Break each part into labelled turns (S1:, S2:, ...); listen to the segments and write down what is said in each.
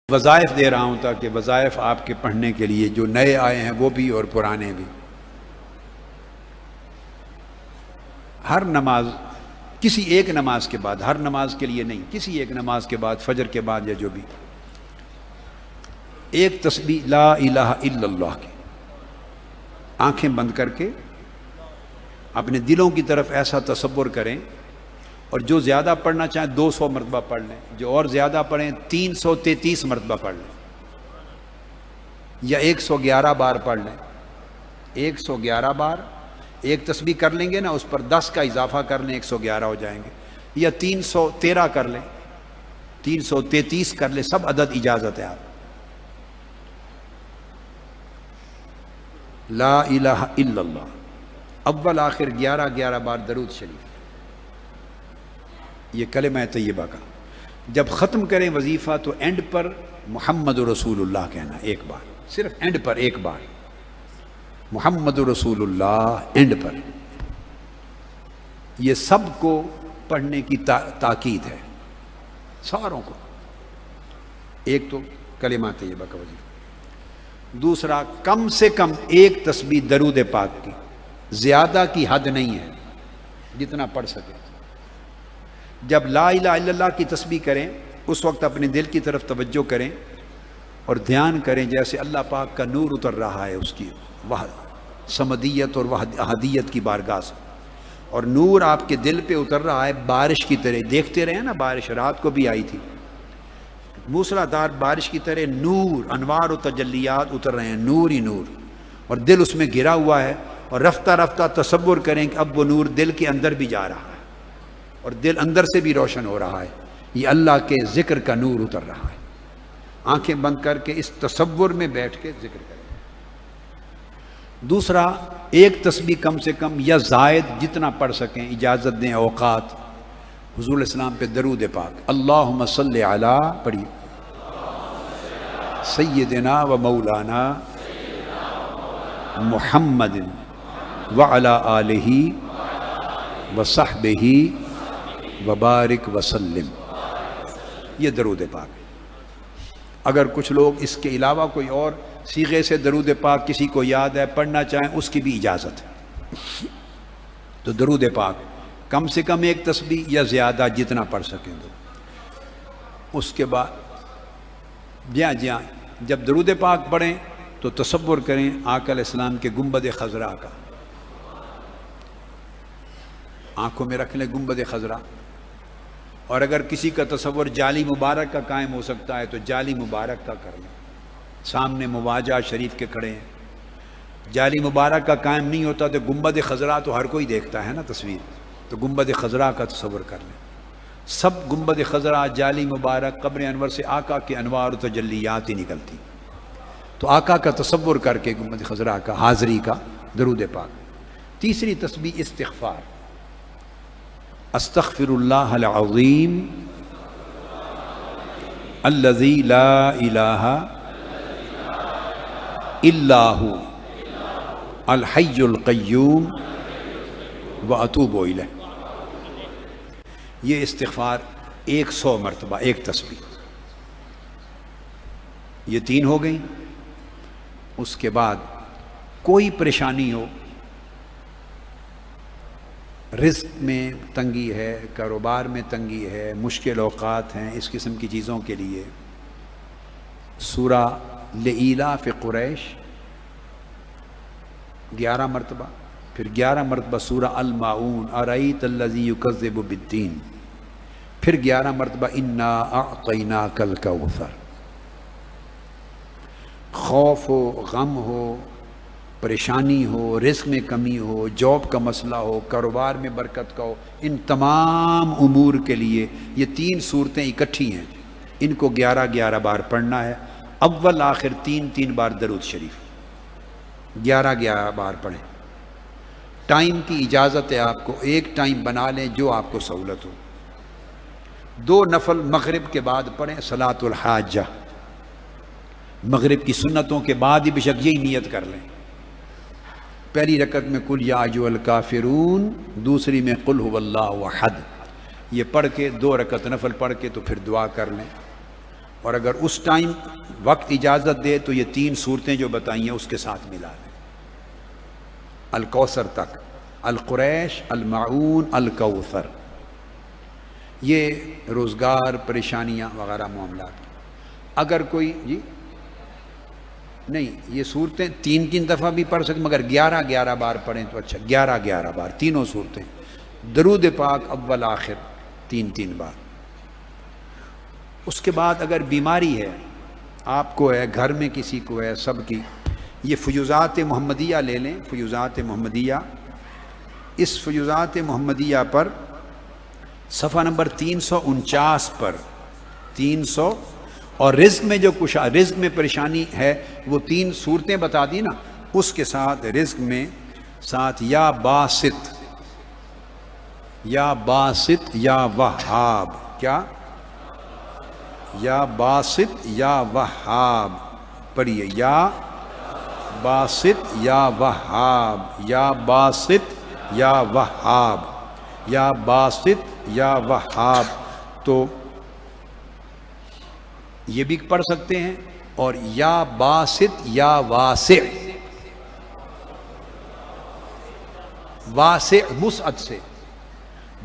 S1: وظائف دے رہا ہوں تاکہ وظائف آپ کے پڑھنے کے لیے جو نئے آئے ہیں وہ بھی اور پرانے بھی. ہر نماز کسی ایک نماز کے بعد، ہر نماز کے لیے نہیں، کسی ایک نماز کے بعد، فجر کے بعد یا جو بھی، ایک تسبیح لا الہ الا اللہ کی آنکھیں بند کر کے اپنے دلوں کی طرف ایسا تصور کریں، اور جو زیادہ پڑھنا چاہیں 200 مرتبہ پڑھ لیں، جو اور زیادہ پڑھیں 333 مرتبہ پڑھ لیں، یا 111 بار پڑھ لیں. 111 بار ایک تسبیح کر لیں گے نا، اس پر 10 کا اضافہ کر لیں، 111 ہو جائیں گے. یا 313 کر لیں، 333 کر لیں، سب عدد اجازت ہے. آپ لا الہ الا اللہ اول آخر 11 بار درود شریف، یہ کلمہ طیبہ کا. جب ختم کریں وظیفہ تو اینڈ پر محمد رسول اللہ کہنا، ایک بار، صرف اینڈ پر ایک بار محمد رسول اللہ اینڈ پر. یہ سب کو پڑھنے کی تاکید ہے، ساروں کو. ایک تو کلمہ طیبہ کا وظیفہ. دوسرا، کم سے کم ایک تسبیح درود پاک کی، زیادہ کی حد نہیں ہے، جتنا پڑھ سکے. جب لا الہ الا اللہ کی تسبیح کریں اس وقت اپنے دل کی طرف توجہ کریں اور دھیان کریں جیسے اللہ پاک کا نور اتر رہا ہے اس کی صمدیت اور احدیت کی بارگاہ سے، اور نور آپ کے دل پہ اتر رہا ہے بارش کی طرح. دیکھتے رہے نا، بارش رات کو بھی آئی تھی، موسلا دھار بارش کی طرح نور، انوار و تجلیات اتر رہے ہیں، نور ہی نور، اور دل اس میں گھرا ہوا ہے. اور رفتہ رفتہ تصور کریں کہ اب وہ نور دل کے اندر بھی جا رہا ہے اور دل اندر سے بھی روشن ہو رہا ہے. یہ اللہ کے ذکر کا نور اتر رہا ہے. آنکھیں بند کر کے اس تصور میں بیٹھ کے ذکر کریں. دوسرا، ایک تسبیح کم سے کم یا زائد جتنا پڑھ سکیں اجازت دیں. اوقات حضور الاسلام پہ درود پاک، اللہم صلی علی پڑھیے، سیدنا و مولانا محمد وعلی آلہ وصحبہ وبارک وسلم. یہ درود پاک ہے. اگر کچھ لوگ اس کے علاوہ کوئی اور صیغے سے درود پاک کسی کو یاد ہے پڑھنا چاہیں اس کی بھی اجازت ہے. تو درود پاک کم سے کم ایک تسبیح یا زیادہ جتنا پڑھ سکیں دو. اس کے بعد جب درود پاک پڑھیں تو تصور کریں آقا علیہ السلام کے گنبد خضرا کا. آنکھوں میں رکھ لیں گنبد خضرا. اور اگر کسی کا تصور جالی مبارک کا قائم ہو سکتا ہے تو جالی مبارک کا کر لیں. سامنے مواجہ شریف کے کھڑے ہیں، جالی مبارک کا قائم نہیں ہوتا تو گنبد خضرا تو ہر کوئی دیکھتا ہے نا تصویر، تو گنبد خضرا کا تصور کر لیں. سب گنبد خضرا، جالی مبارک، قبر انور سے آقا کے انوار و تجلیات ہی نکلتی. تو آقا کا تصور کر کے گنبد خضرا کا حاضری کا درود پاک. تیسری تسبیح استغفار، استغفر اللہ العظیم الذی لا الہ الا ھو الحی القیوم واتوب الیہ. یہ استغفار 100 مرتبہ ایک تسبیح. یہ 3 ہو گئیں. اس کے بعد کوئی پریشانی ہو، رزق میں تنگی ہے، کاروبار میں تنگی ہے، مشکل اوقات ہیں، اس قسم کی چیزوں کے لیے سورہ لإیلاف قریش 11 مرتبہ، پھر 11 مرتبہ سورہ الماعون ارأیت الذی یکذب بالدین، پھر 11 مرتبہ انا اعطیناک الکوثر. خوف ہو، غم ہو، پریشانی ہو، رزق میں کمی ہو، جاب کا مسئلہ ہو، کاروبار میں برکت کا ہو، ان تمام امور کے لیے یہ 3 صورتیں اکٹھی ہیں. ان کو 11 بار پڑھنا ہے. اول آخر 3 بار درود شریف 11 بار پڑھیں. ٹائم کی اجازت ہے آپ کو، ایک ٹائم بنا لیں جو آپ کو سہولت ہو. 2 نفل مغرب کے بعد پڑھیں، صلاۃ الحاجہ. مغرب کی سنتوں کے بعد ہی بشک یہی نیت کر لیں. پہلی رکعت میں قل یا ایھا الکافرون، دوسری میں قل ھو اللہ احد. یہ پڑھ کے 2 رکعت نفل پڑھ کے تو پھر دعا کر لیں. اور اگر اس ٹائم وقت اجازت دے تو یہ 3 صورتیں جو بتائی ہیں اس کے ساتھ ملا لیں، الکوثر تک، القریش، المعون، الکوثر، یہ روزگار، پریشانیاں وغیرہ معاملات۔ اگر کوئی جی نہیں، یہ صورتیں 3 دفعہ بھی پڑھ سکتے، مگر 11 بار پڑھیں تو اچھا، 11 بار تینوں صورتیں، درود پاک اول آخر 3 بار۔ اس کے بعد اگر بیماری ہے، آپ کو ہے، گھر میں کسی کو ہے، سب کی، یہ فیوزات محمدیہ لے لیں، فیوزات محمدیہ، اس فیوزات محمدیہ پر صفحہ نمبر 349 پر 300، اور رزق میں جو کچھ رزق میں پریشانی ہے وہ 3 صورتیں بتا دی نا، اس کے ساتھ رزق میں ساتھ یا باسط، یا باسط یا وہاب، کیا؟ یا باسط یا وہاب، پڑھیے، یا باسط یا وہاب، یا باسط یا وہاب، یا باسط یا وہاب، تو یہ بھی پڑھ سکتے ہیں، اور یا باسط یا واسع، واسع وسعت سے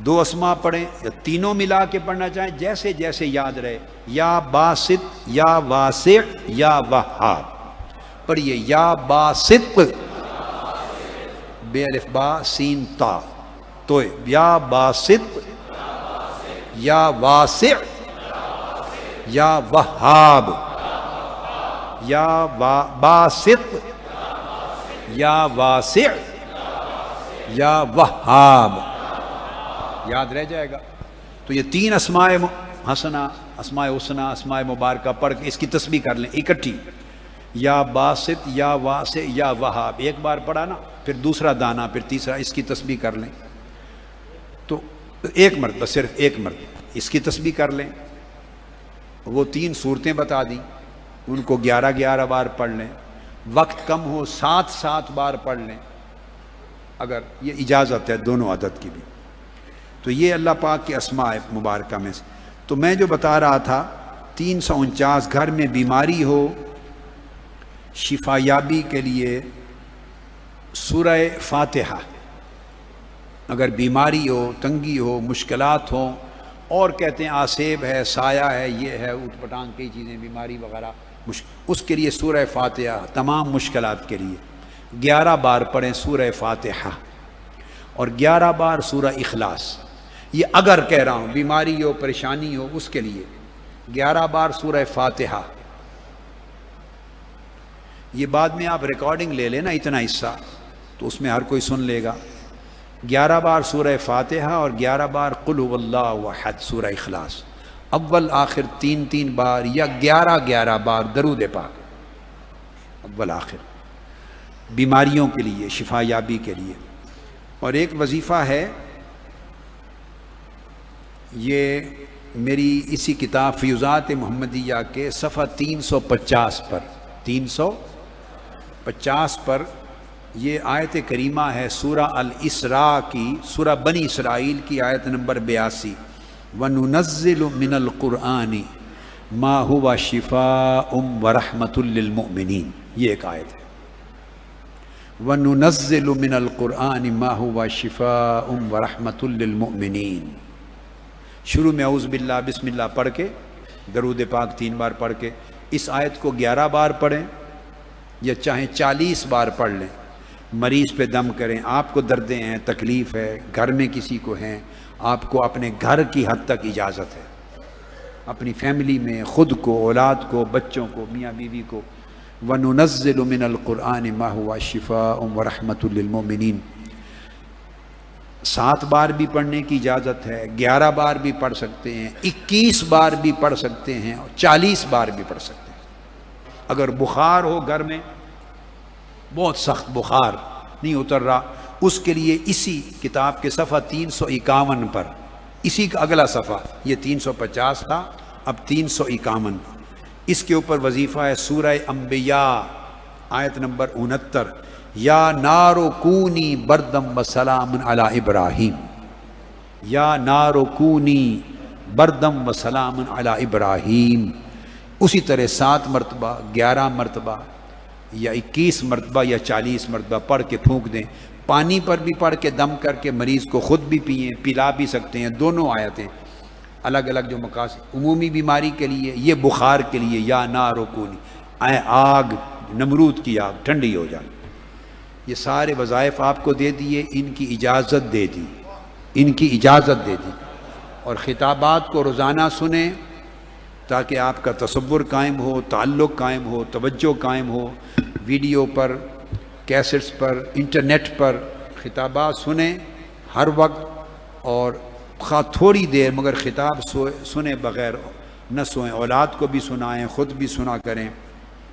S1: 2 اسماء پڑھیں، یا تینوں ملا کے پڑھنا چاہیں، جیسے جیسے یاد رہے، یا باسط یا واسع یا وہاب، پڑھیے، یا باسط، بے الف با سین تا، تو یا باسط یا واسع یا وہاب، یا باسط یا واسع یا وہاب، یاد رہ جائے گا۔ تو یہ 3 اسماء حسنہ، اسماء حسنہ، اسماء مبارکہ پڑھ کے اس کی تسبیح کر لیں اکٹھی، یا باسط یا واسع یا وہاب، ایک بار پڑھا نا، پھر دوسرا دانہ، پھر تیسرا، اس کی تسبیح کر لیں، تو ایک مرتبہ، صرف ایک مرتبہ اس کی تسبیح کر لیں۔ وہ 3 صورتیں بتا دیں، ان کو 11 بار پڑھ لیں، وقت کم ہو 7 بار پڑھ لیں، اگر یہ اجازت ہے دونوں عدد کی بھی۔ تو یہ اللہ پاک کے اسماء مبارکہ میں سے۔ تو میں جو بتا رہا تھا 349، گھر میں بیماری ہو، شفا یابی کے لیے سورہ فاتحہ، اگر بیماری ہو، تنگی ہو، مشکلات ہوں، اور کہتے ہیں آسیب ہے، سایہ ہے، یہ ہے، اوٹ پٹانگ کئی چیزیں، بیماری وغیرہ، اس کے لیے سورہ فاتحہ تمام مشکلات کے لیے 11 بار پڑھیں سورہ فاتحہ، اور 11 بار سورہ اخلاص۔ یہ اگر کہہ رہا ہوں بیماری ہو، پریشانی ہو، اس کے لیے 11 بار سورہ فاتحہ۔ یہ بعد میں آپ ریکارڈنگ لے لیں نا اتنا حصہ، تو اس میں ہر کوئی سن لے گا۔ 11 بار سورہ فاتحہ اور 11 بار قل هو اللہ احد سورہ اخلاص، اول آخر 3 بار، یا 11 بار درود پاک اول آخر، بیماریوں کے لیے، شفا یابی کے لیے۔ اور ایک وظیفہ ہے، یہ میری اسی کتاب فیوزات محمدیہ کے صفحہ 350 پر 350 پر یہ آیت کریمہ ہے سورہ الاسراء کی، سورہ بنی اسرائیل کی آیت نمبر 82، وَنُنَزِّلُ مِنَ الْقُرْآنِ مَا هُوَ شِفَاءٌ وَرَحْمَةٌ لِّلْمُؤْمِنِينَ، یہ ایک آیت ہے، وَنُنَزِّلُ مِنَ الْقُرْآنِ مَا هُوَ شِفَاءٌ وَرَحْمَةٌ لِّلْمُؤْمِنِينَ۔ شروع میں اعوذ باللہ بسم اللہ پڑھ کے، درود پاک 3 بار پڑھ کے، اس آیت کو 11 بار پڑھیں، یا چاہیں 40 بار پڑھ لیں، مریض پہ دم کریں، آپ کو دردیں ہیں، تکلیف ہے، گھر میں کسی کو ہیں، آپ کو اپنے گھر کی حد تک اجازت ہے، اپنی فیملی میں، خود کو، اولاد کو، بچوں کو، میاں بیوی کو، وَنُنَزِّلُ مِنَ الْقُرْآنِ مَا هُوَ شِفَاءٌ وَرَحْمَةٌ لِّلْمُؤْمِنِينَ۔ 7 بار بھی پڑھنے کی اجازت ہے، 11 بار بھی پڑھ سکتے ہیں، 21 بار بھی پڑھ سکتے ہیں، اور 40 بار بھی پڑھ سکتے ہیں۔ اگر بخار ہو گھر میں، بہت سخت بخار نہیں اتر رہا، اس کے لیے اسی کتاب کے صفحہ 351 پر، اسی کا اگلا صفحہ، یہ 350 تھا، اب 351، اس کے اوپر وظیفہ ہے سورہ انبیاء آیت نمبر 69، یا نار کونی بردم و سلام علی ابراہیم، یا نار کونی بردم و سلام علی ابراہیم، اسی طرح 7 مرتبہ 11 مرتبہ یا 21 مرتبہ یا 40 مرتبہ پڑھ کے پھونک دیں. پانی پر بھی پڑھ کے دم کر کے مریض کو خود بھی پئیں، پلا بھی سکتے ہیں. دونوں آیتیں الگ الگ جو مقاصد، عمومی بیماری کے لیے، یہ بخار کے لیے یا نار کونی، اے آگ، نمرود کی آگ ٹھنڈی ہو جائے. یہ سارے وظائف آپ کو دے دیے، ان کی اجازت دے دی، ان کی اجازت دے دی. اور خطابات کو روزانہ سنیں تاکہ آپ کا تصور قائم ہو، تعلق قائم ہو، توجہ قائم ہو. ویڈیو پر، کیسٹس پر، انٹرنیٹ پر خطابات سنیں ہر وقت، اور خواہ تھوڑی دیر مگر خطاب سنیں بغیر نہ سوئیں. اولاد کو بھی سنائیں، خود بھی سنا کریں.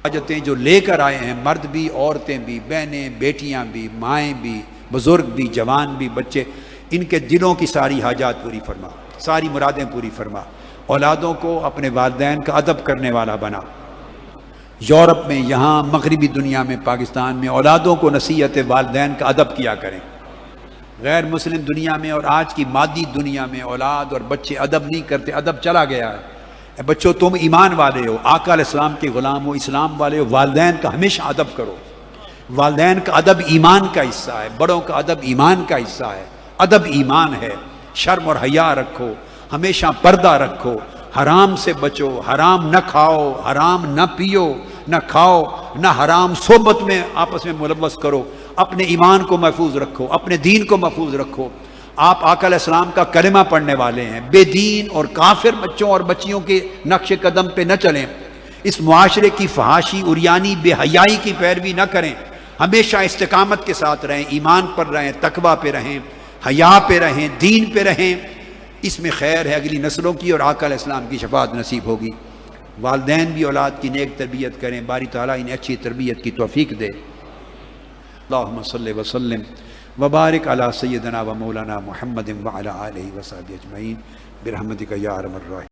S1: حاجتیں جو لے کر آئے ہیں، مرد بھی، عورتیں بھی، بہنیں، بیٹیاں بھی، مائیں بھی، بزرگ بھی، جوان بھی، بچے، ان کے دلوں کی ساری حاجات پوری فرما، ساری مرادیں پوری فرما. اولادوں کو اپنے والدین کا ادب کرنے والا بنا. یورپ میں، یہاں مغربی دنیا میں، پاکستان میں اولادوں کو نصیحت والدین کا ادب کیا کریں. غیر مسلم دنیا میں اور آج کی مادی دنیا میں اولاد اور بچے ادب نہیں کرتے، ادب چلا گیا ہے. اے بچوں، تم ایمان والے ہو، آقا علیہ السلام کے غلام ہو، اسلام والے ہو، والدین کا ہمیشہ ادب کرو. والدین کا ادب ایمان کا حصہ ہے، بڑوں کا ادب ایمان کا حصہ ہے. ادب ایمان ہے. شرم اور حیا رکھو، ہمیشہ پردہ رکھو، حرام سے بچو، حرام نہ کھاؤ، حرام نہ پیو، نہ کھاؤ، نہ حرام صحبت میں آپس میں ملوث کرو. اپنے ایمان کو محفوظ رکھو، اپنے دین کو محفوظ رکھو. آپ آقا علیہ السلام کا کلمہ پڑھنے والے ہیں. بے دین اور کافر بچوں اور بچیوں کے نقش قدم پہ نہ چلیں. اس معاشرے کی فحاشی، عریانی، بے حیائی کی پیروی نہ کریں. ہمیشہ استقامت کے ساتھ رہیں، ایمان پر رہیں، تقوی پہ رہیں، حیا پہ رہیں، دین پہ رہیں. اس میں خیر ہے اگلی نسلوں کی، اور آقا علیہ السلام کی شفاعت نصیب ہوگی. والدین بھی اولاد کی نیک تربیت کریں. باری تعالیٰ انہیں اچھی تربیت کی توفیق دے. اللہم صلی وسلم وبارک علی سیدنا و مولانا محمد وعلی آلہ وصحبہ اجمعین برحمتک یا ارحم الراحمین.